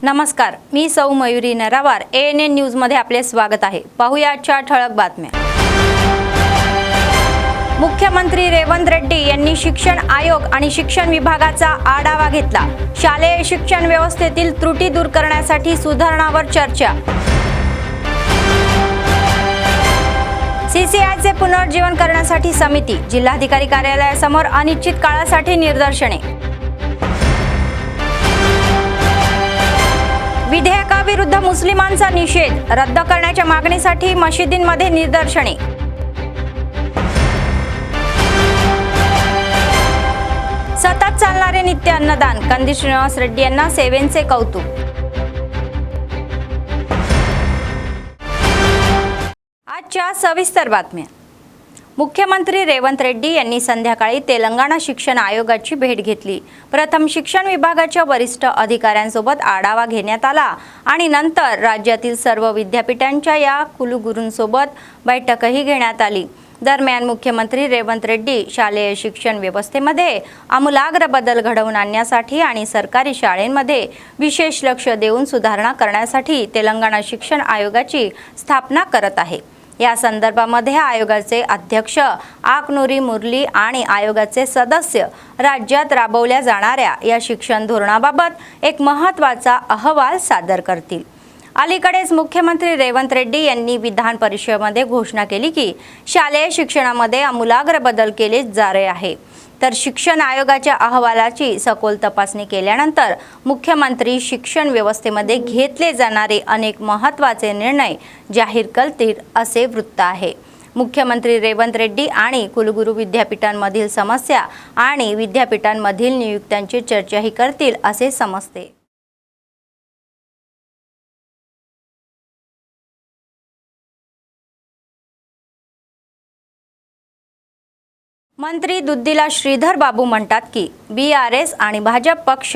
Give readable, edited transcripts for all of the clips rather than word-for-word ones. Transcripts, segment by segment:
नमस्कार, मी सौ Mayuri नरावार। ANN news मध्ये आपले स्वागत आहे। पाहूया आजच्या ठळक बातम्या। मुख्यमंत्री रेवंत रेड्डी यांनी शिक्षण आयोग आणि शिक्षण विभागाचा आढावा घेतला। शालेय शिक्षण व्यवस्थेतील त्रुटी दूर करण्यासाठी सुधारणांवर चर्चा। CCIचे पुनर्जीवन करण्यासाठी समिती, जिल्हाधिकारी कार्यालयासमोर अनिश्चित काळासाठी निदर्शने। विधेयकाविरुद्ध मुस्लिमांचा निषेध, रद्द करण्याच्या मागणीसाठी मशिदींमध्ये निदर्शने। सतत चालणारे नित्य अन्नदान, कंदी श्रीनिवास रेड्डी यांना सेवेचे कौतुक। आजच्या सविस्तर बातम्या। मुख्यमंत्री रेवंत रेड्डी यांनी संध्याकाळी तेलंगणा शिक्षण आयोगाची भेट घेतली। प्रथम शिक्षण विभागाच्या वरिष्ठ अधिकाऱ्यांसोबत आढावा घेण्यात आला आणि नंतर राज्यातील सर्व विद्यापीठांच्या या कुलगुरूंसोबत बैठकही घेण्यात आली। दरम्यान मुख्यमंत्री रेवंत रेड्डी शालेय शिक्षण व्यवस्थेमध्ये आमूलाग्र बदल घडवून आणण्यासाठी आणि सरकारी शाळांमध्ये विशेष लक्ष देऊन सुधारणा करण्यासाठी तेलंगणा शिक्षण आयोगाची स्थापना करत आहे। या संदर्भामध्ये आयोगाचे अध्यक्ष आकनुरी मुरली आणि आयोगाचे सदस्य राज्यात राबवल्या जाणाऱ्या या शिक्षण धोरणाबाबत एक महत्त्वाचा अहवाल सादर करतील। अलीकडेच मुख्यमंत्री रेवंत रेड्डी यांनी विधान परिषदेमध्ये घोषणा केली की शालेय शिक्षणामध्ये आमूलाग्र बदल केले जात आहे। तर शिक्षण आयोगाच्या अहवालाची सखोल तपासणी केल्यानंतर मुख्यमंत्री शिक्षण व्यवस्थेमध्ये घेतले जाणारे अनेक महत्त्वाचे निर्णय जाहीर करतील असे वृत्त आहे। मुख्यमंत्री रेवंत रेड्डी आणि कुलगुरू विद्यापीठांमधील समस्या आणि विद्यापीठांमधील नियुक्त्यांची चर्चाही करतील असे समजते। मंत्री दुद्दीला श्रीधर बाबू म्हणतात की BRS आणि भाजप पक्ष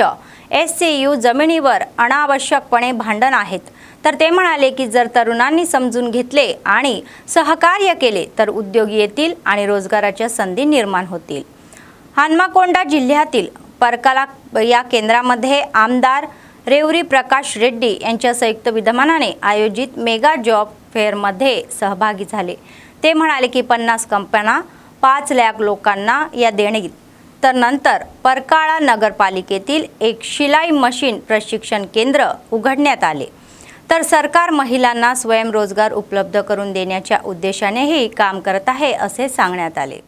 SCU जमिनीवर अनावश्यकपणे भांडण आहेत। तर ते म्हणाले की जर तरुणांनी समजून घेतले आणि सहकार्य केले तर उद्योग येतील आणि रोजगाराच्या संधी निर्माण होतील। हन्मकोंडा जिल्ह्यातील परकाला या केंद्रामध्ये आमदार रेवरी प्रकाश रेड्डी यांच्या संयुक्त विद्यमानाने आयोजित मेगा जॉब फेअरमध्ये सहभागी झाले। ते म्हणाले की 50 कंपन्या 5 लाख लोकांना या देणगीत। तर नंतर परकाळा नगरपालिकेतील एक शिलाई मशीन प्रशिक्षण केंद्र उघडण्यात आले। तर सरकार महिलांना स्वयंरोजगार उपलब्ध करून देण्याच्या उद्देशानेही काम करत आहे असे सांगण्यात आले।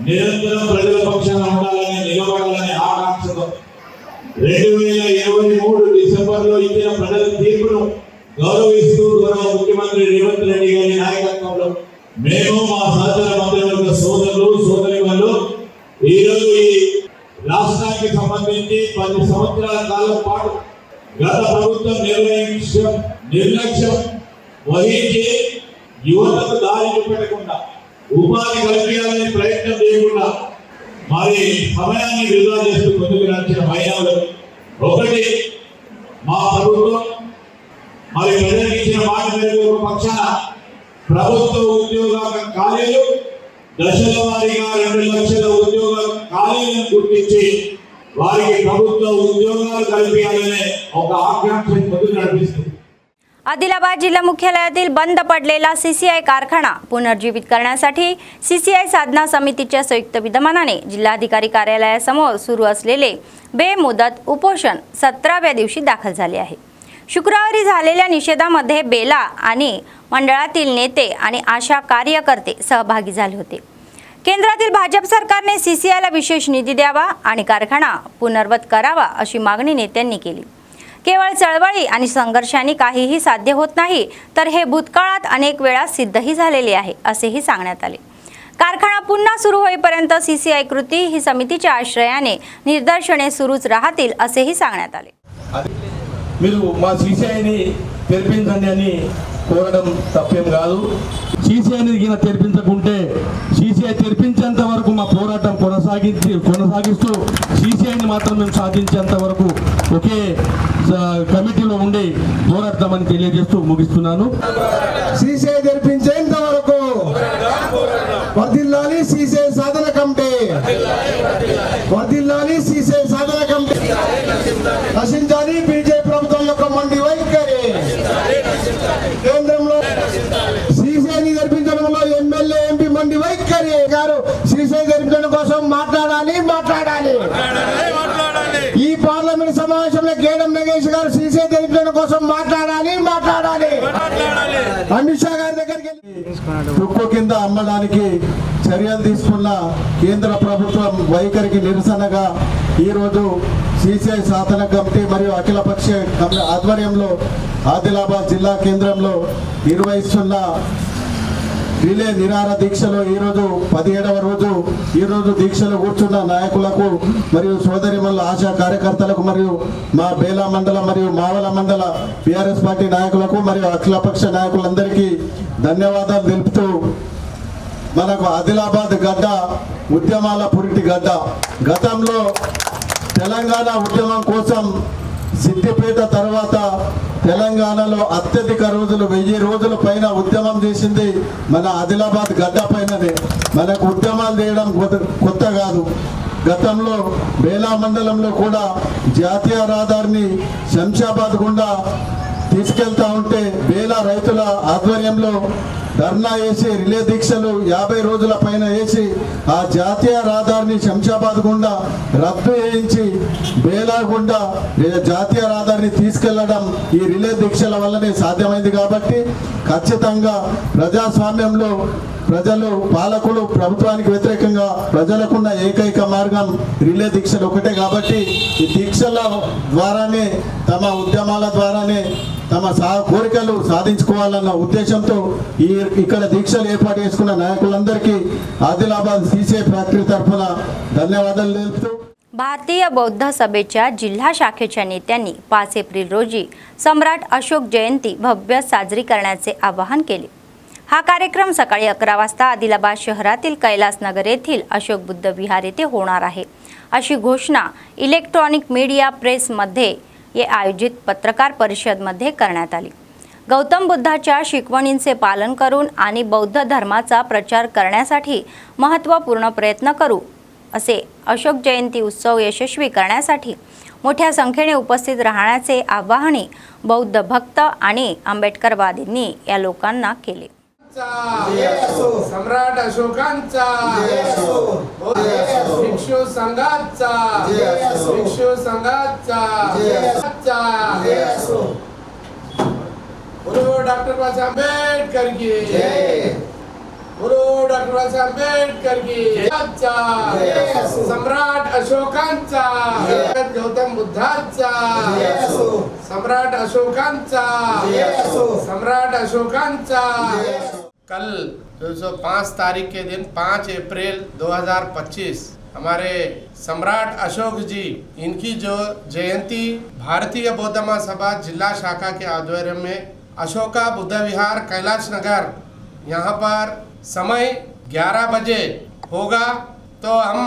నిరంతరం ప్రజల పక్షాన ఉండాలని నిలబడాలని ఆకాంక్షతో 2023 డిసెంబర్లో ఇచ్చిన ప్రజల తీర్పును గౌరవిస్తూ గౌరవ ముఖ్యమంత్రి రేవంత్ రెడ్డి గారి నాయకత్వంలో మేము మా సహచర మంత్రివర్గ సోదరులు సోదరీమణులు ఈరోజు ఈ రాష్ట్రానికి సంబంధించి 10 సంవత్సరాల కాలం పాటు గత ప్రభుత్వం నిర్లక్ష్యం వహించి యువతకు దారి చూపెట్టకుండా ఉపాధి కల్పించాలనే ప్రయత్నం చేయకుండా మరి సమయాన్ని వృధా చేస్తూ ముందుకు నడిచిన మహిళలు ఒకటి మా ప్రభుత్వం మరి ప్రజలకు ఇచ్చిన మాట మేరకు పక్షాన ప్రభుత్వ ఉద్యోగ ఖాళీలు దశల వారీగా 2 లక్షల ఉద్యోగ ఖాళీలను గుర్తించి వారికి ప్రభుత్వ ఉద్యోగాలు కల్పించాలనే ఒక ఆకాంక్ష ముందుకు నడిపిస్తుంది। आदिलाबाद जिल्हा मुख्यालयातील बंद पडलेला CCI कारखाना पुनर्जीवित करण्यासाठी CCI साधना समितीच्या संयुक्त विद्यमानाने जिल्हाधिकारी कार्यालयासमोर सुरू असलेले बेमुदत उपोषण 17व्या दिवशी दाखल झाले आहे। शुक्रवारी झालेल्या निषेधामध्ये बेला आणि मंडळातील नेते आणि आशा कार्यकर्ते सहभागी झाले होते। केंद्रातील भाजप सरकारने CCIला विशेष निधी द्यावा आणि कारखाना पुनर्वत करावा अशी मागणी नेत्यांनी केली। केवळ चळवळी आणि संघर्षांनी काहीही साध्य होत नाही, तर हे भूतकाळात अनेक वेळा सिद्धही झालेले आहे असेही सांगण्यात आले। कारखाना पुन्हा सुरू होईपर्यंत CCI कृती ही समितीच्या आश्रयाने निदर्शने सुरूच राहतील असेही सांगण्यात आले। మీరు మా CCIని తెరిపించండి అని కోరడం తప్పేం కాదు। CCIని తెరిపించకుంటే CCI తెరిపించేంత వరకు మా పోరాటం కొనసాగిస్తూ సిసిఐని మాత్రం మేము సాధించేంత వరకు ఒకే కమిటీలో ఉండి పోరాడతామని తెలియజేస్తూ ముగిస్తున్నాను. సిసిఐ జరిపించేంత వరకు వర్ధిల్లాలి సిసిఐ సాధన కమిటీ, వర్ధిల్లాలి సిసిఐ సాధన కమిటీ, నశించాలి బీజేపీ ప్రభుత్వం యొక్క మొండి వైఖరి. కేంద్రంలో సిసిఐని జరిపించడంలో ఎమ్మెల్యే ఎంపీ మొండి వైఖరి గారు సిసిఐ జరిపించడం కోసం మాట్లాడాలి. ఈ పార్లమెంట్ సమావేశంలో గేడం నగేష్ గారు సిసిఐ జరిపించడం కోసం మాట్లాడాలి. అమిత్ షా గారి దగ్గరికి తుక్కు కింద అమ్మడానికి చర్యలు తీసుకున్న కేంద్ర ప్రభుత్వం వైఖరికి నిరసనగా ఈరోజు సిసిఐ సాధన కమిటీ మరియు అఖిలపక్ష ఆధ్వర్యంలో ఆదిలాబాద్ జిల్లా కేంద్రంలో నిర్వహిస్తున్న రిలే నిరాహార దీక్షలో ఈరోజు 17వ రోజు ఈరోజు దీక్షలో కూర్చున్న నాయకులకు మరియు సోదరిమణుల ఆశా కార్యకర్తలకు మరియు మా బేలా మండల మరియు మావల మండల టిఆర్ఎస్ పార్టీ నాయకులకు మరియు అఖిలపక్ష నాయకులందరికీ ధన్యవాదాలు తెలుపుతూ, మనకు ఆదిలాబాద్ గడ్డ ఉద్యమాల పురిటి గడ్డ. గతంలో తెలంగాణ ఉద్యమం కోసం సిద్దిపేట తర్వాత తెలంగాణలో అత్యధిక రోజులు 1000 రోజుల పైన ఉద్యమం చేసింది మన ఆదిలాబాద్ గడ్డ పైననే. మనకు ఉద్యమాలు చేయడం కొత్త కాదు. గతంలో బేలా మండలంలో కూడా జాతీయ రహదారిని శంషాబాద్ గుండా తీసుకెళ్తా ఉంటే బేలా రైతుల ఆధ్వర్యంలో ధర్నా వేసి రిలే దీక్షలు 50 రోజుల పైన వేసి ఆ జాతీయ రహదారిని శంషాబాద్ గుండా రద్దు చేయించి బేలా గుండా జాతీయ రహదారిని తీసుకెళ్లడం ఈ రిలే దీక్షల వల్లనే సాధ్యమైంది. కాబట్టి ఖచ్చితంగా ప్రజాస్వామ్యంలో ప్రజలు పాలకులు ప్రభుత్వానికి వ్యతిరేకంగా ప్రజలకున్న ఏకైక మార్గం రిలే దీక్షలు ఒకటే. కాబట్టి ఈ దీక్షల ద్వారానే తమ ఉద్యమాల ద్వారానే తమ కోరికలు సాధించుకోవాలన్న ఉద్దేశంతో ఇక్కడ దీక్షలు ఏర్పాటు చేసుకున్న నాయకులందరికీ आदिलाबाद सीसीआय फॅक्टरी तर्फे धन्यवाद देतो। भारतीय बौद्ध सभेच्या जिल्हा शाखेच्या नेत्यांनी 5 एप्रिल रोजी सम्राट अशोक जयंती भव्य साजरी करण्याचे आवाहन केले। हा कार्यक्रम सकाळी 11 वाजता आदिलाबाद शहरातील कैलासनगर येथील अशोक बुद्ध विहार येथे होणार आहे, अशी घोषणा इलेक्ट्रॉनिक मीडिया प्रेस मध्ये आयोजित पत्रकार परिषद मध्ये करण्यात आली। गौतम बुद्धाच्या शिकवणींचे पालन करून आणि बौद्ध धर्माचा प्रचार करण्यासाठी महत्त्वपूर्ण प्रयत्न करू असे अशोक जयंती उत्सव यशस्वी करण्यासाठी मोठ्या संख्येने उपस्थित राहण्याचे आवाहन बौद्ध भक्त आणि आंबेडकरवादींनी या लोकांना केले। सम्राट अशोकांचा भिक्षू संघाचा बोलो डॉक्टर बाबासाहेब आंबेडकर की जय, बोलो डॉक्टर बाबासाहेब आंबेडकर की जय। सम्राट अशोकांचा, गौतम बुद्धाचा, सम्राट अशोकांचा, सम्राट अशोकांचा। कल 5 तारीख के दिन 5 अप्रैल 2025 हमारे सम्राट अशोक जी इनकी जो जयंती भारतीय बौद्ध महासभा जिला शाखा के आध्वर्य में अशोका बुद्ध विहार कैलाश नगर यहाँ पर समय 11 बजे होगा। तो हम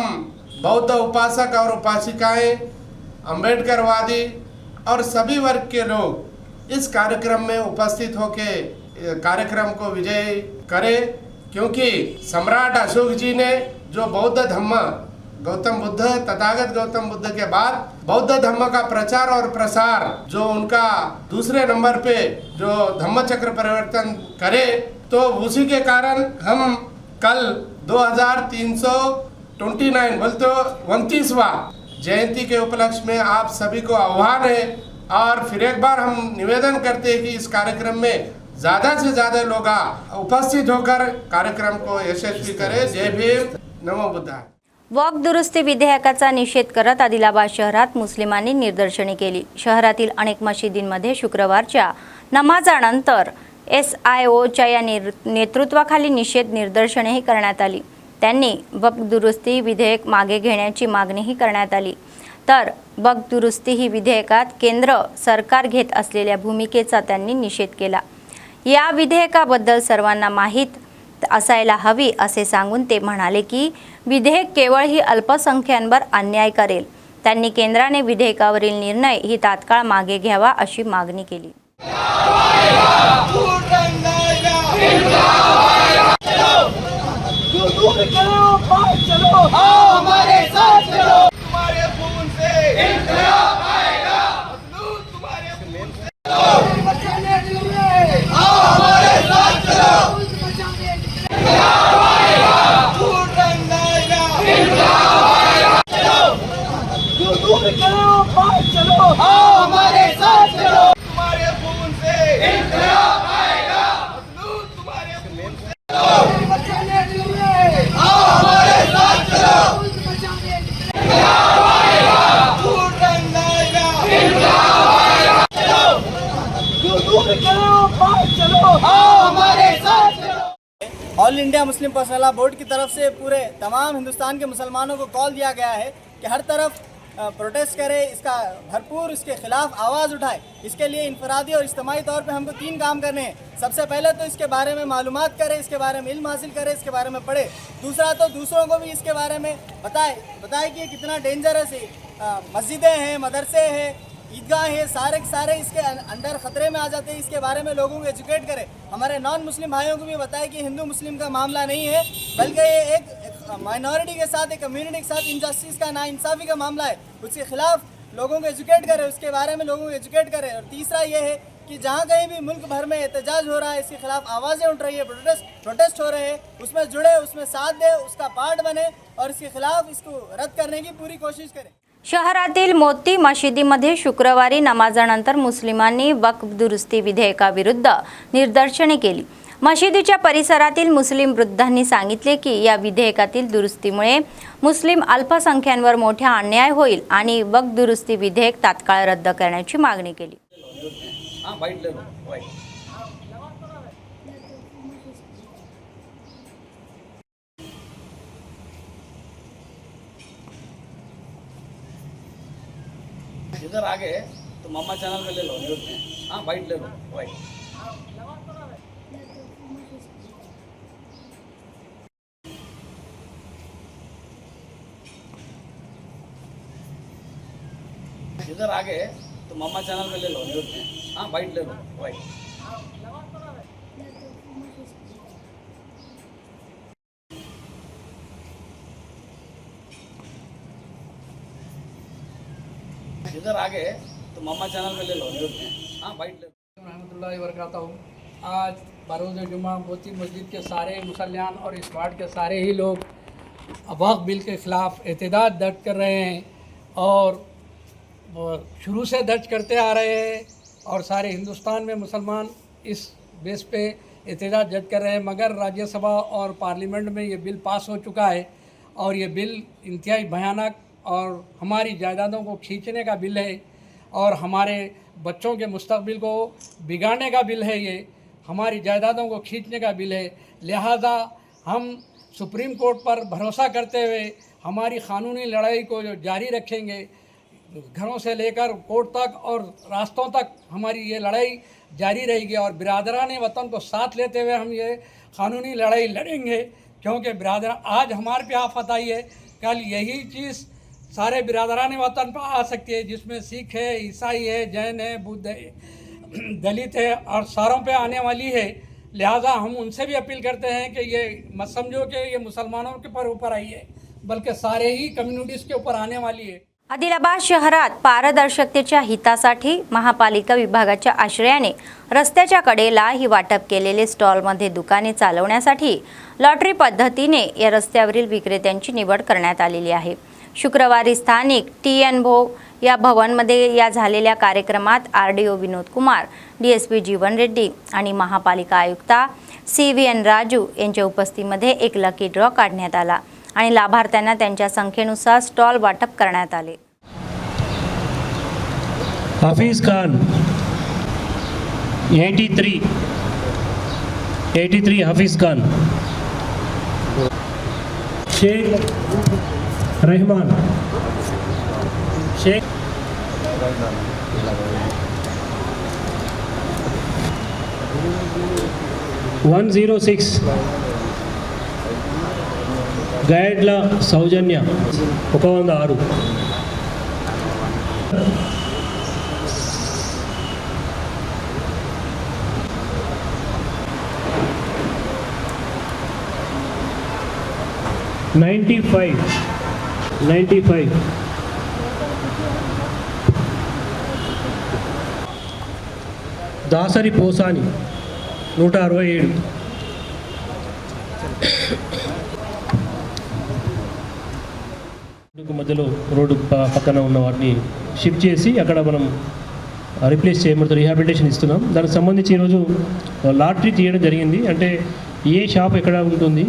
बौद्ध उपासक और उपासिकाएं, अम्बेडकरवादी और सभी वर्ग के लोग इस कार्यक्रम में उपस्थित होकर कार्यक्रम को विजय करें, क्योंकि सम्राट अशोक जी ने जो बौद्ध धर्म गौतम बुद्ध तथागत गौतम बुद्ध के बाद बौद्ध धर्म का प्रचार और प्रसार जो उनका दूसरे नंबर पे जो धम्मचक्र परिवर्तन करे, तो उसी के कारण हम कल 2329 बोलते 29वां जयंती के उपलक्ष्य में आप सभी को आह्वान है। और फिर एक बार हम निवेदन करते हैं कि इस कार्यक्रम में ज़्यादा से ज़्यादा लोग उपस्थित होकर कार्यक्रम को यशस्वी करें। जय भीम, नमो बुद्धाय। वक्फ दुरुस्ती विधेयकाचा निषेध करत आदिलाबाद शहरात मुस्लिमांनी निदर्शने केली। शहरातील अनेक मशिदींमध्ये शुक्रवारच्या नमाजानंतर SIOच्या या नेतृत्वाखाली निषेध निदर्शनेही करण्यात आली। त्यांनी वक्फ दुरुस्ती विधेयक मागे घेण्याची मागणीही करण्यात आली। तर वक्फ दुरुस्ती ही विधेयकात केंद्र सरकार घेत असलेल्या भूमिकेचा त्यांनी निषेध केला। या विधेयकाबद्दल सर्वांना माहीत असायला हवी असे सांगून ते म्हणाले की विधेयक केवळ ही अल्पसंख्यांवर अन्याय करेल. त्यांनी केंद्राने विधेयकावरील निर्णय ही तात्काळ मागे घ्यावा अशी मागणी केली. All India Muslim personal board की तरफ से पूरे तमाम हिंदुस्तान के मुसलमानों को कॉल दिया गया है कि हर तरफ प्रोटेस्ट करे, इसका भरपूर इसके खिलाफ आवाज़ उठाए. इसके लिए इनफरादी और इज्तिमाई तौर पे हमको 3 काम करने हैं. सबसे पहले तो इसके बारे में मालूमात करें, इसके बारे में इल्म हासिल करें, इसके बारे में पढ़े. दूसरा तो दूसरों को भी इसके बारे में बताए कि ये कितना डेंजरस है. मस्जिदें हैं, मदरसे हैं, ईदगाह है, सारे के सारे इसके अंदर ख़तरे में आ जाते हैं. इसके बारे में लोगों को एजुकेट करें. हमारे नॉन मुस्लिम भाइयों को भी बताएं कि हिंदू मुस्लिम का मामला नहीं है, बल्कि ये एक माइनॉरिटी के साथ, एक कम्युनिटी के साथ इनजस्टिस का, नाइंसाफ़ी का मामला है. उसके खिलाफ लोगों को एजुकेट करें, उसके बारे में लोगों को एजुकेट करें. और तीसरा ये है कि जहाँ कहीं भी मुल्क भर में एहतजाज हो रहा है, इसके खिलाफ आवाज़ें उठ रही है, प्रोटेस्ट हो रहे हैं, उसमें जुड़े, उसमें साथ दे, उसका पार्ट बने और इसके खिलाफ इसको रद्द करने की पूरी कोशिश करें. शहरातील मोती मशिदीमध्ये शुक्रवारी नमाजानंतर मुस्लिमांनी वक्फ दुरुस्ती विधेयकाविरुद्ध निदर्शने केली. मशिदीच्या परिसरातील मुस्लिम वृद्धांनी सांगितले की या विधेयकातील दुरुस्तीमुळे मुस्लिम अल्पसंख्यांवर मोठा अन्याय होईल आणि वक्फ दुरुस्ती विधेयक तात्काळ रद्द करण्याची मागणी केली. इधर आ गए तो मम्मा चैनल में ले लो न्यूज़ में. हाँ वाइट ले लो, वाइट. इधर आ गए तो मम्मा चैनल में ले लो न्यूज़ में. हाँ वाइट ले लो, वाइट. इधर आ गए तो मम्मा चैनल में ले लो न्यूज़ में. हाँ वाइट ले लो. रहमतुल्लाहि व बरकातहू. आज बरोज़ जुमा मोती मस्जिद के सारे मुसल्मान और इस वार्ड के सारे ही लोग वक्फ बिल के ख़िलाफ़ एहतजाज दर्ज कर रहे हैं और शुरू से दर्ज करते आ रहे हैं. और सारे हिंदुस्तान में मुसलमान इस बेस पे एहतजाज दर्ज कर रहे हैं. मगर राज्यसभा और पार्लियामेंट में ये बिल पास हो चुका है और ये बिल इंतहाई भयानक और हमारी जायदादों को खींचने का बिल है और हमारे बच्चों के मुस्तकबिल को बिगाड़ने का बिल है. ये हमारी जायदादों को खींचने का बिल है. लिहाजा हम सुप्रीम कोर्ट पर भरोसा करते हुए हमारी क़ानूनी लड़ाई को जो जारी रखेंगे. घरों से लेकर कोर्ट तक और रास्तों तक हमारी ये लड़ाई जारी रहेगी और बिरादरान वतन को साथ लेते हुए हम ये क़ानूनी लड़ाई लड़ेंगे. क्योंकि बिरादर आज हमारे पे आफत आई है, कल यही चीज़ सारे बिरादरान वतन पर आ सकती है, जिसमें सिख है, ईसाई है, जैन है, बुद्ध है, दलित है और सारों पे आने वाली है. लिहाजा हम उनसे भी अपील करते हैं कि ये मत समझो कि ये मुसलमानों के ऊपर आई है, बल्कि सारे ही कम्युनिटीज़ के ऊपर आने वाली है. आदिलाबाद शहरात पारदर्शकतेच्या हितासाठी महापालिका विभागाच्या आश्रयाने रस्त्याच्या कडेला ही वाटप केलेले स्टॉलमध्ये दुकाने चालवण्यासाठी लॉटरी पद्धतीने या रस्त्यावरील विक्रेत्यांची निवड करण्यात आलेली आहे. शुक्रवारी स्थानिक TN भोग या भवनमध्ये या झालेल्या कार्यक्रमात RDO विनोद कुमार, DSP जीवन रेड्डी आणि महापालिका आयुक्ता CVN राजू यांच्या उपस्थितीमध्ये एक लकी ड्रॉ काढण्यात आला आणि लाभार्थ्यांना त्यांच्या संख्येनुसार स्टॉल वाटप करण्यात आले. हफीज खान 83 हफीज खान. शेख रहमान, शेख 106 గైడ్ల సౌజన్య 106. $95. దాసరి పోసాని 167. మధ్యలో రోడ్డు పక్కన ఉన్న వాటిని షిఫ్ట్ చేసి అక్కడ మనం రీప్లేస్ చేయబడుతూ రీహాబిలిటేషన్ ఇస్తున్నాం. దానికి సంబంధించి ఈరోజు లాటరీ తీయడం జరిగింది. అంటే ఏ షాప్ ఎక్కడ ఉంటుంది,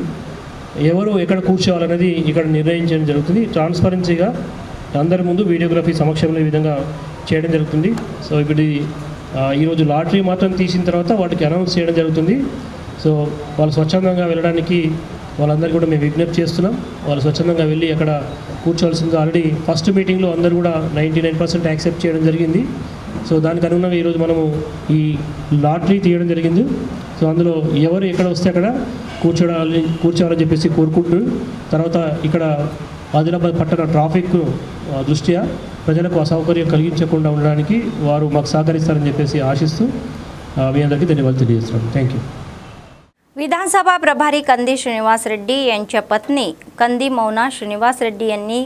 ఎవరు ఎక్కడ కూర్చోవాలనేది ఇక్కడ నిర్ణయించడం జరుగుతుంది. ట్రాన్స్పరెన్సీగా అందరి ముందు వీడియోగ్రఫీ సమక్షంలో ఈ విధంగా చేయడం జరుగుతుంది. సో ఇప్పుడు ఈరోజు లాటరీ మాత్రం తీసిన తర్వాత వాటికి అనౌన్స్ చేయడం జరుగుతుంది. సో వాళ్ళు స్వచ్ఛందంగా వెళ్ళడానికి వాళ్ళందరికీ కూడా మేము విజ్ఞప్తి చేస్తున్నాం. వాళ్ళు స్వచ్ఛందంగా వెళ్ళి అక్కడ కూర్చోవలసింది. ఆల్రెడీ ఫస్ట్ మీటింగ్లో అందరూ కూడా 99% యాక్సెప్ట్ చేయడం జరిగింది. సో దానికి అనుగుణంగా ఈరోజు మనము ఈ లాటరీ తీయడం జరిగింది. సో అందులో ఎవరు ఎక్కడ వస్తే అక్కడ కూర్చోవాలని చెప్పేసి కోరుకుంటూ, తర్వాత ఇక్కడ ఆదిలాబాద్ పట్టణ ట్రాఫిక్ దృష్ట్యా ప్రజలకు అసౌకర్యం కలిగించకుండా ఉండడానికి వారు మాకు సహకరిస్తారని చెప్పేసి ఆశిస్తూ మీ అందరికీ ధన్యవాదాలు తెలియజేస్తున్నాను. Thank you. विधानसभा प्रभारी कंदी श्रीनिवास रेड्डी यांच्या पत्नी कंदी मौना श्रीनिवास रेड्डी यांनी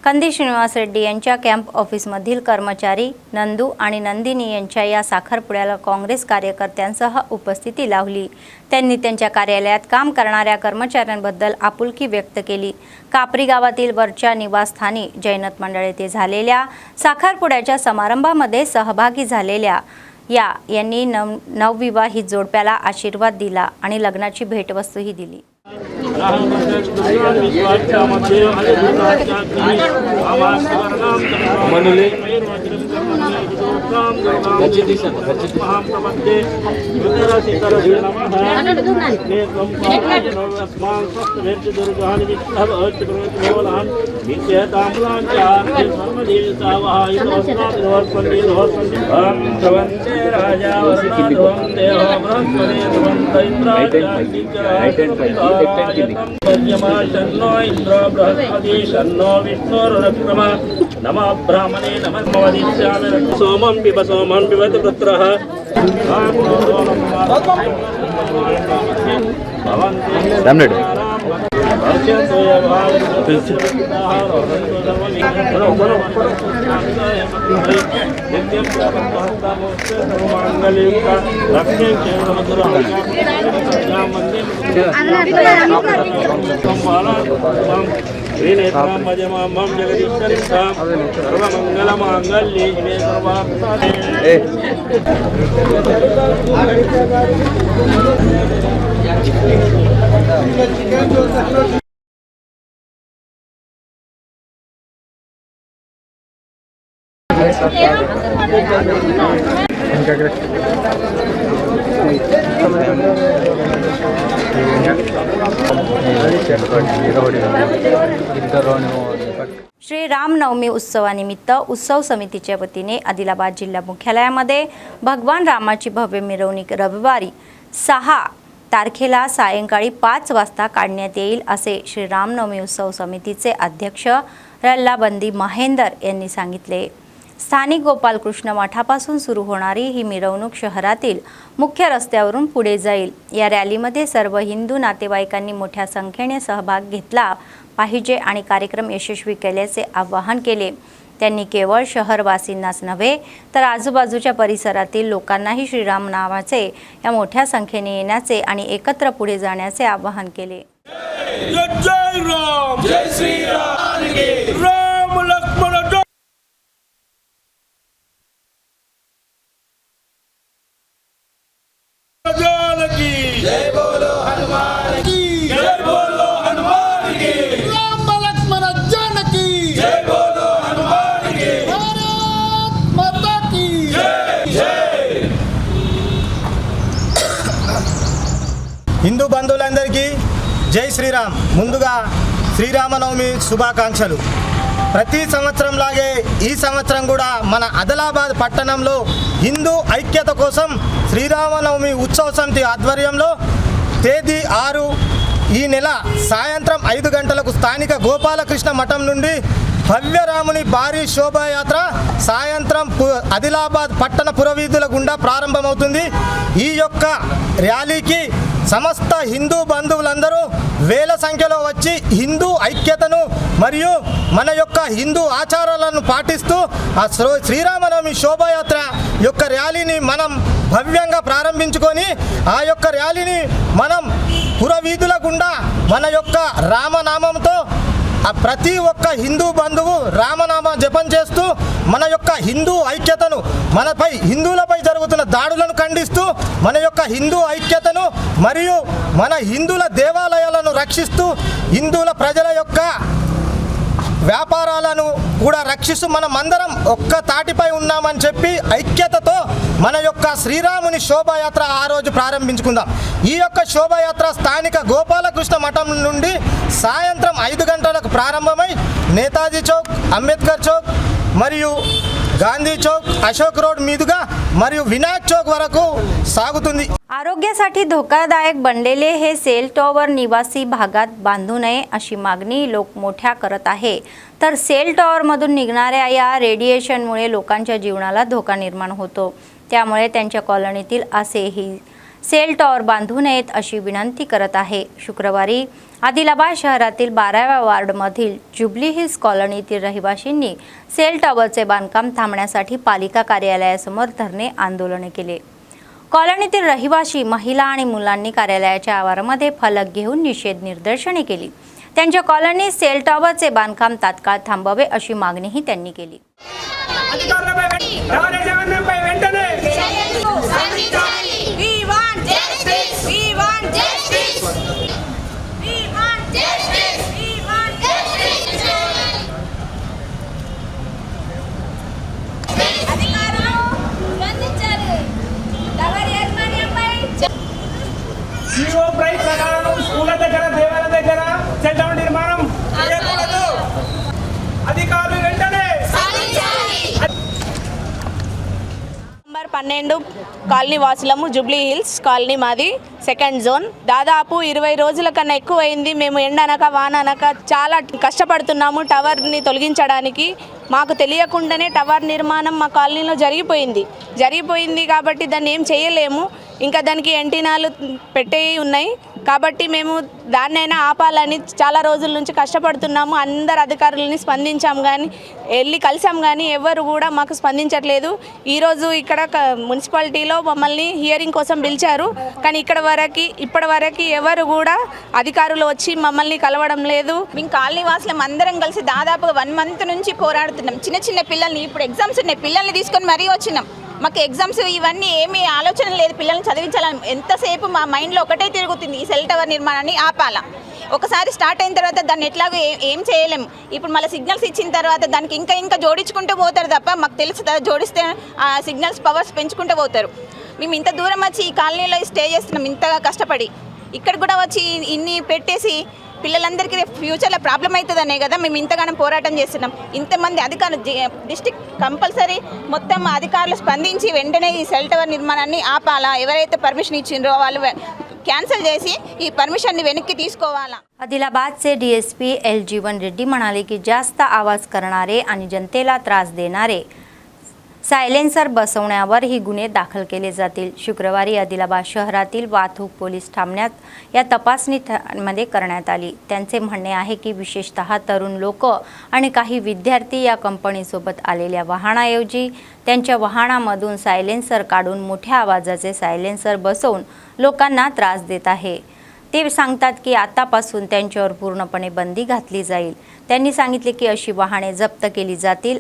कंदी श्रीनिवास रेड्डी यांच्या कॅम्प ऑफिसमधील कर्मचारी नंदू आणि नंदिनी यांच्या या साखरपुड्याला काँग्रेस कार्यकर्त्यांसह उपस्थिती लावली. त्यांनी त्यांच्या कार्यालयात काम करणाऱ्या कर्मचाऱ्यांबद्दल आपुलकी व्यक्त केली. कापरी गावातील वरच्या निवासस्थानी जैनत मंडळ येथे झालेल्या साखरपुड्याच्या समारंभामध्ये सहभागी झालेल्या यांनी नवविवाहित जोडप्याला आशीर्वाद दिला आणि लग्नाची भेटवस्तूही दिली. नमः ब्राह्मणे नमः सोमं पिब सोमं पिबत पुत्रः श्रीनेत्रामजमामं जगदीश्वरिष्ठां सर्वमङ्गलमाङ्गल्ये शिवे सर्वार्थसाधके श्री रामनवमी उत्सवानिमित्त उत्सव समितीच्या वतीने आदिलाबाद जिल्हा मुख्यालयामध्ये भगवान रामाची भव्य मिरवणूक रविवारी 6 तारखेला सायंकाळी 5 वाजता काढण्यात येईल असे श्री रामनवमी उत्सव समितीचे अध्यक्ष रल्लाबंदी महेंदर यांनी सांगितले. स्थानिक गोपालकृष्ण मठापासून सुरू होणारी ही मिरवणूक शहरातील मुख्य रस्त्यावरून पुढे जाईल. या रॅलीमध्ये सर्व हिंदू नातेवाईकांनी मोठ्या संख्येने सहभाग घेतला पाहिजे आणि कार्यक्रम यशस्वी केल्याचे आवाहन केले. त्यांनी केवळ शहरवासींनाच नव्हे तर आजूबाजूच्या परिसरातील लोकांनाही श्रीराम नावाचे या मोठ्या संख्येने येण्याचे आणि एकत्र पुढे जाण्याचे आवाहन केले. जय राम जय श्री राम राम लक्ष्मण जय बोलो हनुमान की जय बोलो हनुमान की राम लक्ष्मण जानकी जय बोलो हनुमान की भारत माता की जय जय. హిందూ బంధువులందరికీ జై శ్రీరామ్. ముందుగా శ్రీరామనవమి శుభాకాంక్షలు. ప్రతి సంవత్సరం లాగే ఈ సంవత్సరం కూడా మన ఆదిలాబాద్ పట్టణంలో హిందూ ఐక్యత కోసం శ్రీరామనవమి ఉత్సవ సమితి ఆధ్వర్యంలో తేదీ 6 ఈ నెల సాయంత్రం 5 గంటలకు స్థానిక గోపాలకృష్ణ మఠం నుండి భవ్యరాముని భారీ శోభాయాత్ర సాయంత్రం ఆదిలాబాద్ పట్టణ పురవీధుల గుండా ప్రారంభమవుతుంది. ఈ యొక్క ర్యాలీకి సమస్త హిందూ బంధువులందరూ వేల సంఖ్యలో వచ్చి హిందూ ఐక్యతను మరియు మన యొక్క హిందూ ఆచారాలను పాటిస్తూ ఆ శ్రీరామనవమి శోభాయాత్ర యొక్క ర్యాలీని మనం భవ్యంగా ప్రారంభించుకొని ఆ యొక్క ర్యాలీని మనం పురవీధుల గుండా మన యొక్క రామనామంతో ప్రతి ఒక్క హిందూ బంధువు రామనామ జపం చేస్తూ మన యొక్క హిందూ ఐక్యతను మనపై హిందువులపై జరుగుతున్న దాడులను ఖండిస్తూ మన యొక్క హిందూ ఐక్యతను మరియు మన హిందువుల దేవాలయాలను రక్షిస్తూ హిందువుల ప్రజల యొక్క వ్యాపారాలను కూడా రక్షిస్తూ మనమందరం ఒక్క తాటిపై ఉన్నామని చెప్పి ఐక్యతతో మన యొక్క శ్రీరాముని శోభాయాత్ర ఆ రోజు ప్రారంభించుకుందాం. ఈ యొక్క శోభాయాత్ర స్థానిక గోపాలకృష్ణ మఠం నుండి సాయంత్రం 5 గంటలకు ప్రారంభమై నేతాజీ చౌక్, అంబేద్కర్ చౌక్ మరియు గాంధీ చౌక్, अशोक रोड మీదుగా మరియు వినాయక్ చౌక్ వరకు సాగుతుంది. आरोग्यासाठी धोकादायक बनलेले हे सेल टॉवर निवासी भागात बांधू नये अशी मागणी लोक मोठ्या करत आहे. तर सेल टॉवरमधून निघणाऱ्या या रेडिएशनमुळे लोकांच्या जीवनाला धोका निर्माण होतो. त्यामुळे त्यांच्या कॉलनीतील असेही सेल टॉवर बांधू नयेत अशी विनंती करत आहे. शुक्रवारी आदिलाबाद शहरातील 12व्या वार्डमधील जुबली हिल्स कॉलनीतील रहिवाशींनी सेल टॉवरचे बांधकाम थांबण्यासाठी पालिका कार्यालयासमोर धरणे आंदोलने केले. कॉलनीतील रहिवासी, महिला आणि मुलांनी कार्यालयाच्या आवारामध्ये फलक घेऊन निषेध निदर्शने केली. त्यांच्या कॉलनीत सेल टॉवरचे बांधकाम तात्काळ थांबवावे अशी मागणीही त्यांनी केली. స్కూళ్ళ దగ్గర, దేవాలయాల దగ్గర సెల్ టవర్ నిర్మాణం చేయకూడదు. అధికారులు వెంటనే నంబర్ 12 కాలనీ వాసులము. జూబ్లీ హిల్స్ కాలనీ మాది, సెకండ్ జోన్. దాదాపు 20 రోజుల కన్నా ఎక్కువైంది. మేము ఎండనక వాననక చాలా కష్టపడుతున్నాము టవర్ని తొలగించడానికి. మాకు తెలియకుండానే టవర్ నిర్మాణం మా కాలనీలో జరిగిపోయింది కాబట్టి దాన్ని ఏం చేయలేము. ఇంకా దానికి యాంటీనాలు పెట్టేవి ఉన్నాయి కాబట్టి మేము దాన్నైనా ఆపాలని చాలా రోజుల నుంచి కష్టపడుతున్నాము. అందరు అధికారులని స్పందించాం కానీ, వెళ్ళి కలిసాం కానీ ఎవరు కూడా మాకు స్పందించట్లేదు. ఈరోజు ఇక్కడ మున్సిపాలిటీలో మమ్మల్ని హియరింగ్ కోసం పిలిచారు కానీ ఇప్పటివరకు ఎవరు కూడా అధికారులు వచ్చి మమ్మల్ని కలవడం లేదు. మేము కాలనీ వాసులం అందరం కలిసి దాదాపుగా 1 మంత్ నుంచి పోరాడుతున్నాం. చిన్న పిల్లల్ని, ఇప్పుడు ఎగ్జామ్స్ ఉన్నాయి, పిల్లల్ని తీసుకొని మరీ వచ్చినాం. మాకు ఎగ్జామ్స్ ఇవన్నీ ఏమీ ఆలోచన లేదు, పిల్లల్ని చదివించాలని. ఎంతసేపు మా మైండ్లో ఒకటే తిరుగుతుంది, ఈ సెల్ టవర్ నిర్మాణాన్ని ఆపాలా. ఒకసారి స్టార్ట్ అయిన తర్వాత దాన్ని ఎట్లాగో ఏం చేయలేము. ఇప్పుడు మళ్ళీ సిగ్నల్స్ ఇచ్చిన తర్వాత దానికి ఇంకా జోడించుకుంటూ పోతారు తప్ప మాకు తెలుసు జోడిస్తే ఆ సిగ్నల్స్ పవర్స్ పెంచుకుంటూ పోతారు. మేము ఇంత దూరం వచ్చి ఈ కాలనీలో స్టే చేస్తున్నాం, ఇంతగా కష్టపడి. ఇక్కడ కూడా వచ్చి ఇన్ని పెట్టేసి పిల్లలందరికీ ఫ్యూచర్లో ప్రాబ్లం అవుతుందనే కదా మేము ఇంతగానో పోరాటం చేస్తున్నాం. ఇంతమంది అధికారులు, డిస్ట్రిక్ట్ కంపల్సరీ మొత్తం అధికారులు స్పందించి వెంటనే ఈ సెల్ టవర్ నిర్మాణాన్ని ఆపాలా. ఎవరైతే పర్మిషన్ ఇచ్చిండ్రో వాళ్ళు कॅन्सल చేసి ఈ పర్మిషన్ వెనక్కి తీసుకోవాలా. आदिलाबादचे डीएसपी एल जीवन रेड्डी म्हणाले की जास्त आवाज करणारे आणि जनतेला त्रास देणारे सायलेन्सर बसवण्यावर ही गुन्हे दाखल केले जातील. शुक्रवारी आदिलाबाद शहरातील वाहतूक पोलीस ठाण्यात या तपासणीमध्ये करण्यात आली. त्यांचे म्हणणे आहे की विशेषतः तरुण लोक आणि काही विद्यार्थी या कंपनीसोबत आलेल्या वाहनाऐवजी त्यांच्या वाहनामधून सायलेन्सर काढून मोठ्या आवाजाचे सायलेन्सर बसवून लोकांना त्रास देत आहे. ते सांगतात की आतापासून त्यांच्यावर पूर्णपणे बंदी घातली जाईल. त्यांनी सांगितले की अशी वाहने जप्त केली जातील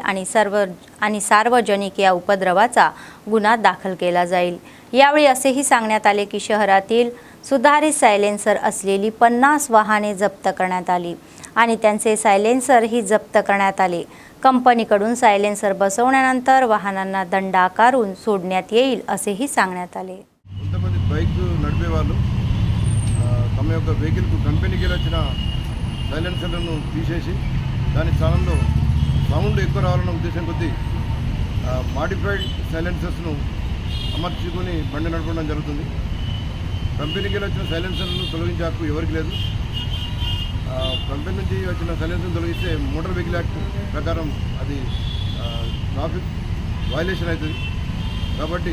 आणि सार्वजनिक या उपद्रवाचा गुन्हा दाखल केला जाईल. यावेळी असेही सांगण्यात आले की शहरातील सुधारित सायलेन्सर असलेली 50 वाहने जप्त करण्यात आली आणि त्यांचे सायलेन्सरही जप्त करण्यात आले. कंपनीकडून सायलेन्सर बसवण्यानंतर वाहनांना दंड आकारून सोडण्यात येईल असेही सांगण्यात आले. తమ యొక్క వెహికల్కు కంపెనీకి వచ్చిన సైలెన్సర్లను తీసేసి దాని స్థానంలో సౌండ్ ఎక్కువ రావాలన్న ఉద్దేశం కొద్దీ మాడిఫైడ్ సైలెన్సర్స్ను అమర్చుకొని బండి నడపడం జరుగుతుంది. కంపెనీకి వచ్చిన సైలెన్సర్ను తొలగించే హక్కు ఎవరికి లేదు. కంపెనీ నుంచి వచ్చిన సైలెన్సర్ను తొలగిస్తే మోటార్ వెహికల్ యాక్ట్ ప్రకారం అది ట్రాఫిక్ వైలేషన్ అవుతుంది. కాబట్టి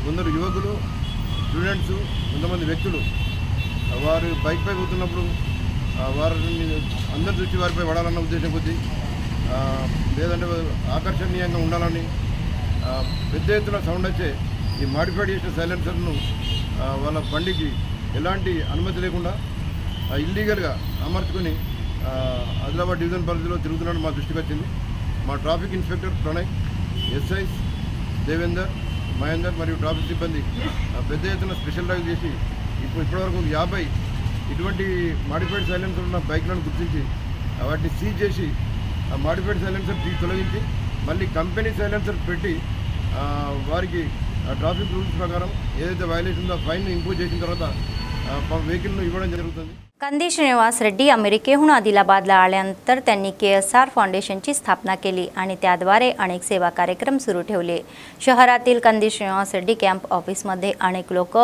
కొందరు యువకులు, స్టూడెంట్స్, కొంతమంది వ్యక్తులు వారు బైక్పై పోతున్నప్పుడు వారిని అందరి దృష్టి వారిపై పడాలన్న ఉద్దేశం కొద్దీ, లేదంటే ఆకర్షణీయంగా ఉండాలని పెద్ద ఎత్తున సౌండ్ వచ్చే ఈ మాడిఫైడ్ చేసిన సైలెన్సర్ను వాళ్ళ బండికి ఎలాంటి అనుమతి లేకుండా ఇల్లీగల్గా అమర్చుకొని ఆదిలాబాద్ డివిజన్ పరిధిలో తిరుగుతున్నట్టు మా దృష్టికి వచ్చింది. మా traffic inspector Pranay, SIs Devender, Mahender మరియు ట్రాఫిక్ సిబ్బంది పెద్ద ఎత్తున స్పెషల్ డ్రైవ్ చేసి ఇప్పటివరకు 50 ఇటువంటి మాడిఫైడ్ సైలెన్సర్ ఉన్న బైక్లను గుర్తించి వాటిని సీజ్ చేసి ఆ మాడిఫైడ్ సైలెన్సర్ తొలగించి మళ్ళీ కంపెనీ సైలెన్సర్ పెట్టి వారికి ట్రాఫిక్ రూల్స్ ప్రకారం ఏదైతే వైలేషన్ ఉందో फाइन इंपोज చేసిన తర్వాత వెహికల్ను ఇవ్వడం జరుగుతుంది. कंदी श्रीनिवास रेड्डी अमेरिकेहून आदिलाबादला आल्यानंतर त्यांनी KSR फाउंडेशनची स्थापना केली आणि त्याद्वारे अनेक सेवा कार्यक्रम सुरू ठेवले. शहरातील कंदी श्रीनिवास रेड्डी कॅम्प ऑफिसमध्ये अनेक लोक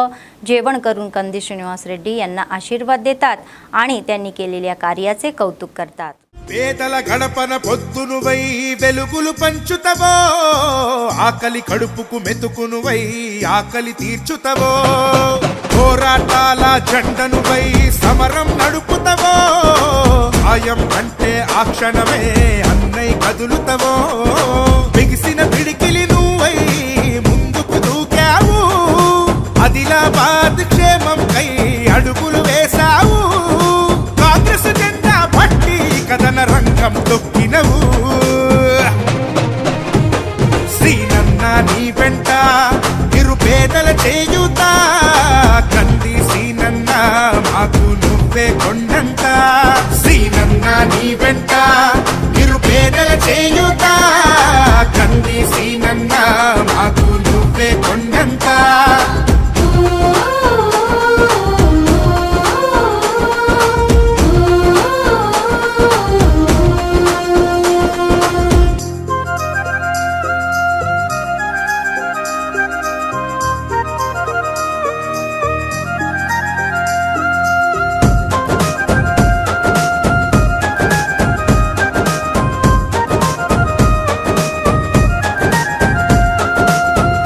जेवण करून कंदी श्रीनिवास रेड्डी यांना आशीर्वाद देतात आणि त्यांनी केलेल्या कार्याचे कौतुक करतात. పేదల గడపన పొద్దునువై వెలుగులు పంచుతవో, ఆకలి కడుపుకు మెతుకునువై ఆకలి తీర్చుతవో, పోరాటాల జెండనువై సమరం నడుపుతవో, ఆయం అంటే ఆ క్షణమే అన్నై కదులుతవో, బిగిసిన పిడికిలి నువ్వై ముందుకు దూకావు, ఆదిలాబాద్ క్షేమం కై అడుగులు వేశావు, కాంగ్రెస్ జెండా పట్టి కథన రంగం తొక్కినవు, శ్రీనన్న నీ వెంట నిరుపేదల చేయుత, కంది శ్రీనన్న మాకు నువ్వే కొండంత, శ్రీనన్న నీ వెంట నిరుపేదల చేయుత, కంది శ్రీనన్న మాకు నువ్వే కొండంత.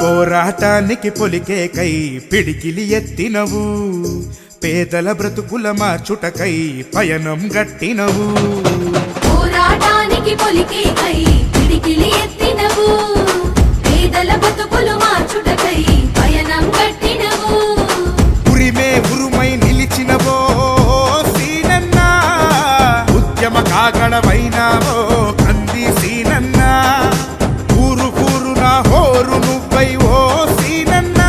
పోరాటానికి పొలికే కై పిడికిలి ఎత్తినవు, పేదల బ్రతుకుల మార్చుటకై పయనం గట్టినవు, పోరాటానికి పొలికే కై పిడికిలి ఎత్తినవు, పేదల బ్రతుకులు మార్చుటకై పయనం గట్టినవు, ఉరిమే ఉరుమై నిలిచినవో సీనన్న, ఉద్యమ కాగడవైనావో కంది సీనన్న, ఊరు ఊరున హోరు నువ్వై ఓ సీనన్న,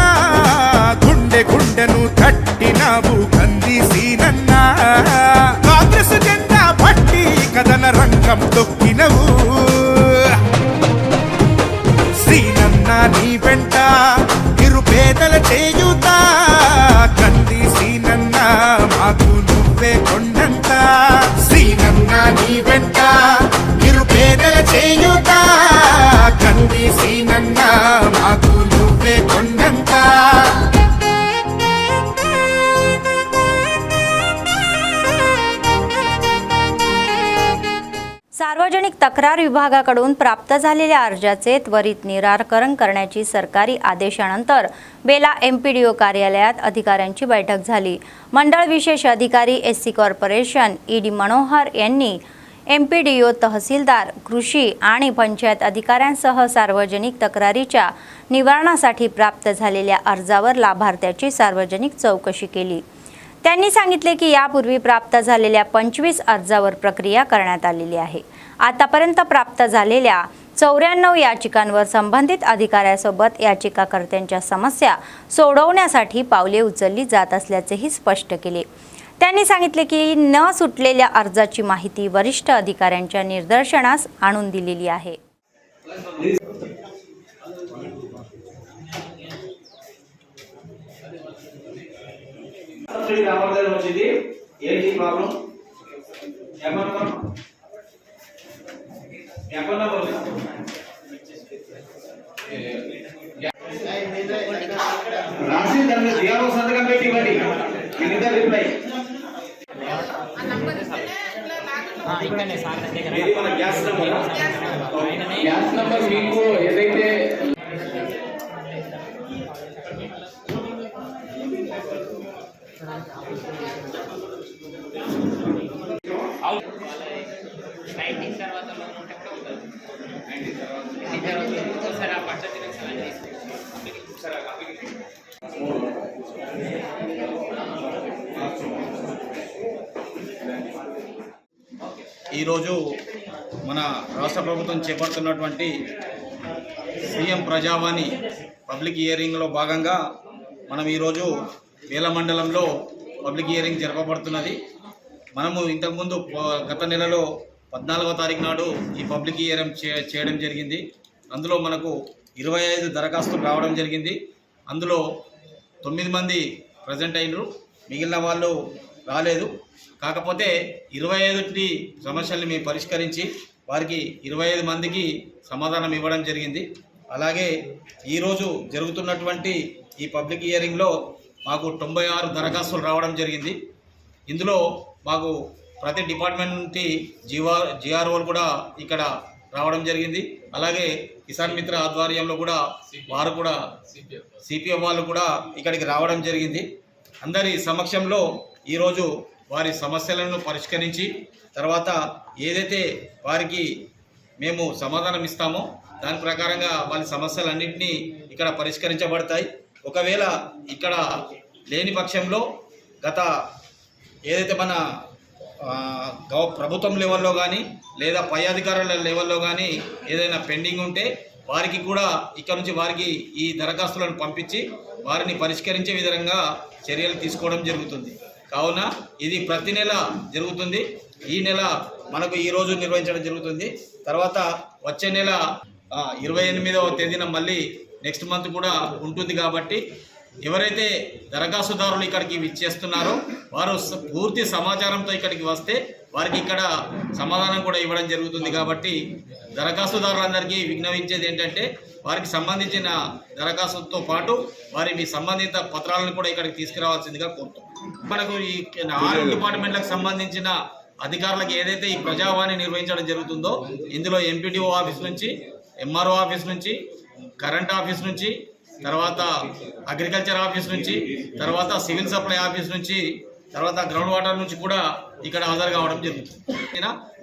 గుండె గుండెను తట్టినావు కంది సీనన్న, కాంగ్రెస్ జెండా పట్టి కథన రంగం తొక్కినవు, శ్రీనన్న నీ వెంట నిరుపేదల చేయుత, కంది శ్రీనన్న మాకు నువ్వే కొండంత, శ్రీనన్న నీ వెంట నిరుపేదల చేయుత, కంది శ్రీనన్న మాకు నువ్వే కొండంత. सार्वजनिक तक्रार विभागाकडून प्राप्त झालेल्या अर्जाचे त्वरित निराकरण करण्याची सरकारी आदेशानंतर बेला MPDO कार्यालयात अधिकाऱ्यांची बैठक झाली. मंडळ विशेष अधिकारी SC कॉर्पोरेशन ED मनोहर यांनी MPDO, तहसीलदार, कृषी आणि पंचायत अधिकाऱ्यांसह सार्वजनिक तक्रारीच्या निवारणासाठी प्राप्त झालेल्या अर्जावर लाभार्थ्याची सार्वजनिक चौकशी केली. त्यांनी सांगितले की यापूर्वी प्राप्त झालेल्या 25 अर्जावर प्रक्रिया करण्यात आलेली आहे. आतापर्यंत प्राप्त झालेल्या 94 याचिकांवर संबंधित अधिकाऱ्यासोबत याचिकाकर्त्यांच्या समस्या सोडवण्यासाठी पावले उचलली जात असल्याचेही स्पष्ट केले. त्यांनी सांगितले की न सुटलेल्या अर्जाची माहिती वरिष्ठ अधिकाऱ्यांच्या निदर्शनास आणून दिलेली आहे. ఏంటి ప్రాబ్లం ఏమన్నా రాసి దాని మీద దియాలో సంతకం పెట్టి ఇవ్వండి. వీళ్ళిద్దరు రిప్లై ఇది మన గ్యాస్ నంబర్. గ్యాస్ నంబర్ మీకు ఏదైతే ఈరోజు మన రాష్ట్ర ప్రభుత్వం చేపడుతున్నటువంటి సీఎం ప్రజావాణి పబ్లిక్ హియరింగ్లో భాగంగా మనం ఈరోజు వేల మండలంలో పబ్లిక్ హియరింగ్ జరపబడుతున్నది. మనము ఇంతకుముందు గత నెలలో 14వ తారీఖు నాడు ఈ పబ్లిక్ హియరింగ్ చేయడం జరిగింది. అందులో మనకు 25 దరఖాస్తులు రావడం జరిగింది. అందులో 9 మంది ప్రజెంట్ అయినరు, మిగిలిన వాళ్ళు రాలేదు. కాకపోతే 25 సమస్యల్ని మేము పరిష్కరించి వారికి 25 మందికి సమాధానం ఇవ్వడం జరిగింది. అలాగే ఈరోజు జరుగుతున్నటువంటి ఈ పబ్లిక్ హియరింగ్లో మాకు 96 దరఖాస్తులు రావడం జరిగింది. ఇందులో మాకు ప్రతి డిపార్ట్మెంట్ నుండి జిఆర్ఓలు కూడా ఇక్కడ రావడం జరిగింది. అలాగే కిసాన్ మిత్ర ఆధ్వర్యంలో కూడా వారు కూడా సిపిఎం వాళ్ళు కూడా ఇక్కడికి రావడం జరిగింది. అందరి సమక్షంలో ఈరోజు వారి సమస్యలను పరిష్కరించి తర్వాత ఏదైతే వారికి మేము సమాధానం ఇస్తామో దాని ప్రకారంగా వాళ్ళ సమస్యలన్నింటినీ ఇక్కడ పరిష్కరించబడతాయి. ఒకవేళ ఇక్కడ లేని పక్షంలో గత ఏదైతే మన ప్రభుత్వం లెవెల్లో కానీ లేదా పై అధికారుల లెవెల్లో కానీ ఏదైనా పెండింగ్ ఉంటే వారికి కూడా ఇక్కడ నుంచి వారికి ఈ దరఖాస్తులను పంపించి వారిని పరిష్కరించే విధంగా చర్యలు తీసుకోవడం జరుగుతుంది. కావున ఇది ప్రతి నెల జరుగుతుంది. ఈ నెల మనకు ఈరోజు నిర్వహించడం జరుగుతుంది. తర్వాత వచ్చే నెల 28వ తేదీన మళ్ళీ నెక్స్ట్ మంత్ కూడా ఉంటుంది. కాబట్టి ఎవరైతే దరఖాస్తుదారులు ఇక్కడికి విచ్చేస్తున్నారో వారు పూర్తి సమాచారంతో ఇక్కడికి వస్తే వారికి ఇక్కడ సమాధానం కూడా ఇవ్వడం జరుగుతుంది. కాబట్టి దరఖాస్తుదారులందరికీ విజ్ఞవించేది ఏంటంటే వారికి సంబంధించిన దరఖాస్తుతో పాటు వారి సంబంధిత పత్రాలను కూడా ఇక్కడికి తీసుకురావాల్సిందిగా కోరుతాం. మనకు ఈ 6 డిపార్ట్మెంట్లకు సంబంధించిన అధికారులకు ఏదైతే ఈ ప్రజావాణి నిర్వహించడం జరుగుతుందో ఇందులో ఎంపీడీఓ ఆఫీస్ నుంచి, ఎంఆర్ఓ ఆఫీస్ నుంచి, కరెంట్ ఆఫీస్ నుంచి, తర్వాత అగ్రికల్చర్ ఆఫీస్ నుంచి, తర్వాత సివిల్ సప్లై ఆఫీస్ నుంచి, తర్వాత గ్రౌండ్ వాటర్ నుంచి కూడా ఇక్కడ హాజరు కావడం जరుగుతుంది.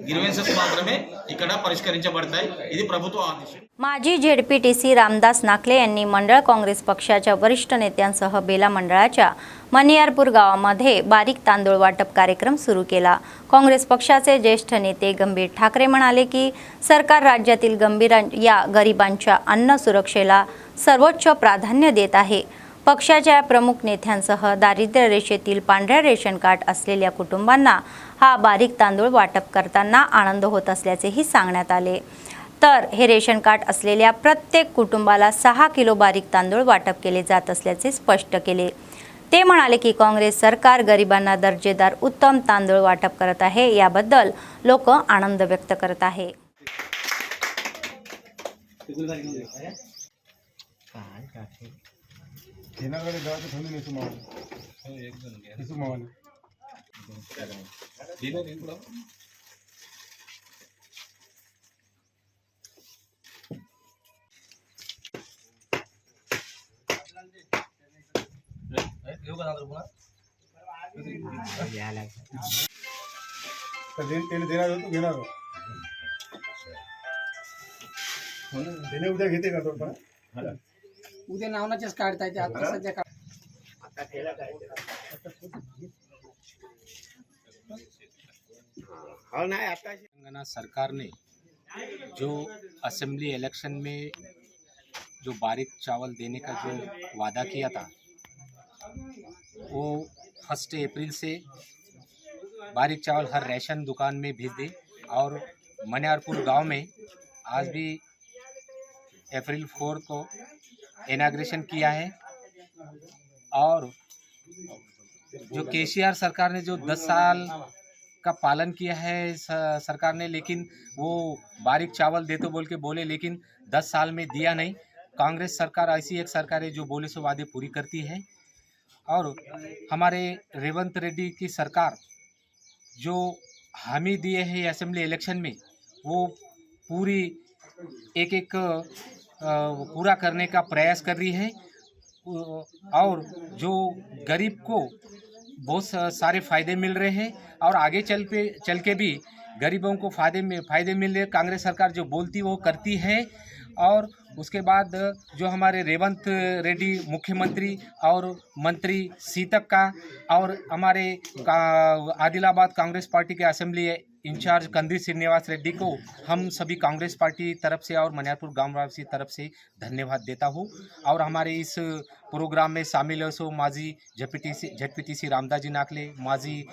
గ్రీవెన్సెస్ మాత్రమే ఇక్కడ పరిష్కరించబడతాయి. ఇది ప్రభుత్వ ఆదేశం. माजी झेडपीटीसी रामदास नाकले यांनी मंडळ काँग्रेस पक्षाच्या वरिष्ठ नेत्यांसह बेला मंडळाच्या मनियारपूर गावामध्ये बारीक तांदूळ वाटप कार्यक्रम सुरू केला. काँग्रेस पक्षाचे ज्येष्ठ नेते गंभीर ठाकरे म्हणाले की सरकार राज्यातील गरिबांच्या अन्न सुरक्षेला सर्वोच्च प्राधान्य देत आहे. पक्षाच्या प्रमुख नेत्यांसह दारिद्र्य रेषेतील पांढऱ्या रेशन कार्ड असलेल्या कुटुंबांना हा बारीक तांदूळ वाटप करताना आनंद होत असल्याचेही सांगण्यात आले. तर हे रेशन कार्ड असलेल्या प्रत्येक कुटुंबाला 6 किलो बारीक तांदूळ वाटप केले जात असल्याचे स्पष्ट केले. ते म्हणाले की काँग्रेस सरकार गरिबांना दर्जेदार उत्तम तांदूळ वाटप करत आहे. याबद्दल लोक आनंद व्यक्त करत आहे. उद्या घेते का तो पण उद्या नावनाचेच काढता येते. आता सध्या तेलंगाना सरकार ने जो असेंबली इलेक्शन में जो बारीक चावल देने का जो वादा किया था वो 1 अप्रैल से बारीक चावल हर रेशन दुकान में भेज दे. और मनियारपुर गांव में आज भी अप्रैल 4 को इनाग्रेशन किया है. और जो केसीआर सरकार ने जो 10 साल का पालन किया है सरकार ने, लेकिन वो बारीक चावल दे तो बोल के बोले लेकिन 10 साल में दिया नहीं. कांग्रेस सरकार ऐसी एक सरकार है जो बोले सो वादे पूरी करती है, और हमारे रेवंत रेड्डी की सरकार जो हामी दिए हैं असेंबली इलेक्शन में वो पूरी एक एक पूरा करने का प्रयास कर रही है, और जो गरीब को बहुत सारे फ़ायदे मिल रहे हैं और आगे चल के भी गरीबों को फ़ायदे मिल रहे। कांग्रेस सरकार जो बोलती वो करती है। और उसके बाद जो हमारे रेवंत रेड्डी मुख्यमंत्री और मंत्री सीतक का और हमारे आदिलाबाद कांग्रेस पार्टी के असेंबली इंचार्ज कंदी श्रीनिवास रेड्डी को हम सभी कांग्रेस पार्टी तरफ से और मनियारपुर गांववासी तरफ से धन्यवाद देता हूं। और हमारे इस प्रोग्राम में शामिल है सो माजी झटपीटीसी रामदास जी नाकले, माजी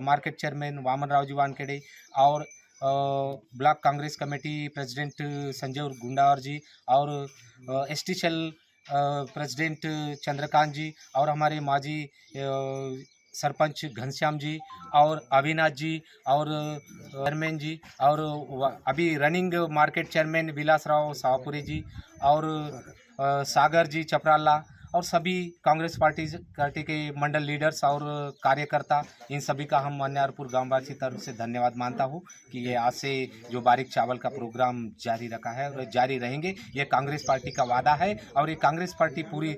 मार्केट चेयरमैन वामनराव जी वानखेड़े और block Congress committee president Sanjay Gundawar ji और ST cell president Chandrakant ji और हमारे माजी सरपंच घनश्याम जी और अविनाश जी और चेयरमैन जी और अभी रनिंग मार्केट चेयरमैन विलासराव सावपुरी जी और सागर जी चपराला और सभी कांग्रेस पार्टी के मंडल लीडर्स और कार्यकर्ता, इन सभी का हम मनियारपुर गांववासी तरफ से धन्यवाद मानता हूँ कि ये आज से जो बारीक चावल का प्रोग्राम जारी रखा है और जारी रहेंगे। ये कांग्रेस पार्टी का वादा है और ये कांग्रेस पार्टी पूरी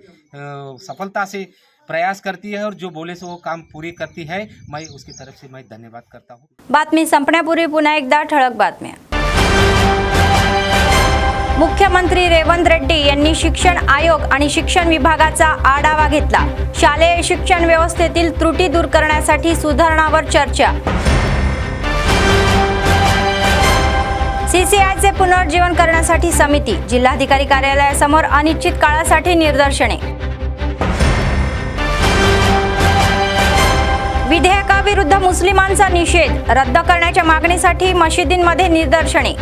सफलता से प्रयास करती है और जो बोले सो वो काम पूरी करती है। मैं उसकी तरफ से मैं धन्यवाद करता हूँ। बातमी संपण्यापूर्वी पुन्हा एकदा ठळक बातम्या। मुख्यमंत्री रेवंत रेड्डी यांनी शिक्षण आयोग आणि शिक्षण विभागाचा आढावा घेतला। शालेय शिक्षण व्यवस्थेतील त्रुटी दूर करण्यासाठी सुधारणावर चर्चा। सीसीआयचे पुनर्जीवन करण्यासाठी समिती, जिल्हाधिकारी कार्यालयासमोर अनिश्चित काळासाठी निदर्शने। विधेयकाविरुद्ध मुस्लिमांचा निषेध, रद्द करण्याच्या मागणीसाठी मशिदींमध्ये निदर्शने।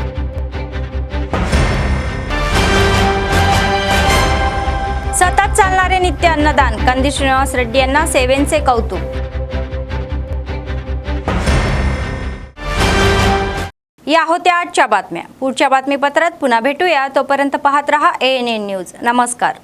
सतत चालणारे नित्य अन्नदान, कंदी श्रीनिवास रेड्डी यांना सेवेचे कौतुक। या होत्या आजच्या बातम्या। पुढच्या बातमीपत्रात पुन्हा भेटूया, तोपर्यंत पाहत रहा ANN न्यूज। नमस्कार।